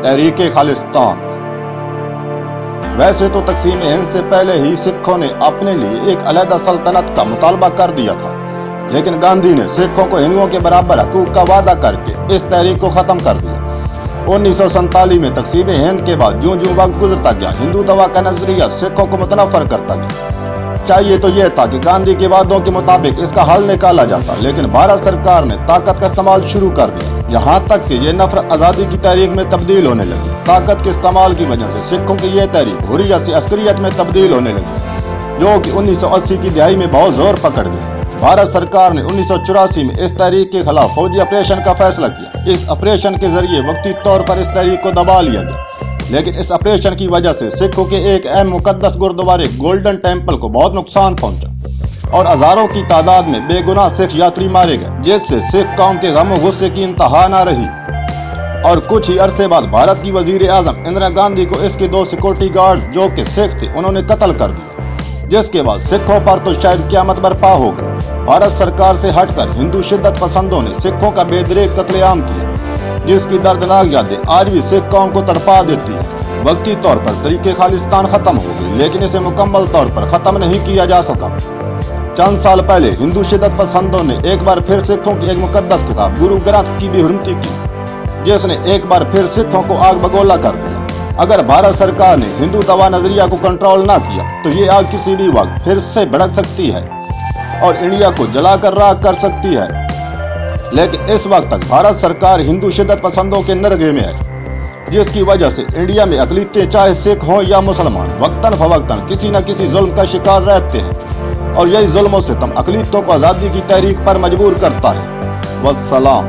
तहरीक खालिस्तान। वैसे तो तकसीम हिंद से पहले ही सिखों ने अपने लिए एक अलहदा सल्तनत का मुतालबा कर दिया था, लेकिन गांधी ने सिखों को हिंदुओं के बराबर हकूक का वादा करके इस तहरीक को खत्म कर दिया। 1947 में तकसीम हिंद के बाद जो जो वक्त गुजरता गया, हिंदू दवा का नजरिया सिखों को मुतनफर करता गया। चाहिए तो यह था कि गांधी के वादों के मुताबिक इसका हल निकाला जाता, लेकिन भारत सरकार ने ताकत का इस्तेमाल शुरू कर दिया, यहाँ तक कि ये नफरत आज़ादी की तहरीक में तब्दील होने लगी। ताकत के इस्तेमाल की वजह से सिखों की यह तहरीक हुर्रियत से अस्करियत में तब्दील होने लगी, जो कि 1980 की दिहाई में बहुत जोर पकड़ गई। भारत सरकार ने 1984 में इस तहरीक के खिलाफ फौजी ऑपरेशन का फैसला किया। इस ऑपरेशन के जरिए वक्ती तौर पर इस तहरीक को दबा लिया गया, लेकिन इस ऑपरेशन की वजह से सिखों के एक अहम मुकद्दस गुरुद्वारे गोल्डन टेम्पल को बहुत नुकसान पहुंचा और हजारों की तादाद में बेगुनाह सिख यात्री मारे गए, जिससे सिख कौम के गम गुस्से की इंतहा न रही। और कुछ ही अरसे बाद भारत की वजीर आजम इंदिरा गांधी को इसके 2 सिक्योरिटी गार्ड्स जो कि सिख थे, उन्होंने कत्ल कर दिया, जिसके बाद सिखों पर तो शायद क़यामत बर्पा हो गई। भारत सरकार से हटकर हिंदू शिद्दत पसंदों ने सिखों का बेदरेक कत्लेआम किया, जिसकी दर्दनाक यादें आज भी सिख कौम को तड़पा देती है। वक्ती तौर पर तहरीक खालिस्तान खत्म हो गई, लेकिन इसे मुकम्मल तौर पर खत्म नहीं किया जा सका। चंद साल पहले हिंदू शिद्दत पसंदों ने एक बार फिर सिखों की एक मुकद्दस किताब गुरु ग्रंथ की भी हुर्मती की, जिसने एक बार फिर सिखों को आग बगोला कर दिया। अगर भारत सरकार ने हिंदू दवा नजरिया को कंट्रोल ना किया तो ये आग किसी भी वक्त फिर से भड़क सकती है और इंडिया को जलाकर राख कर सकती है। लेकिन इस वक्त तक भारत सरकार हिंदू शिद्दत पसंदों के नरगे में है, जिसकी वजह से इंडिया में अक़लियतें चाहे सिख हों या मुसलमान वक्तन फवक्तन किसी न किसी जुल्म का शिकार रहते हैं, और यही जुल्म और सितम अक़लियतों को आज़ादी की तहरीक पर मजबूर करता है। वस्सलाम।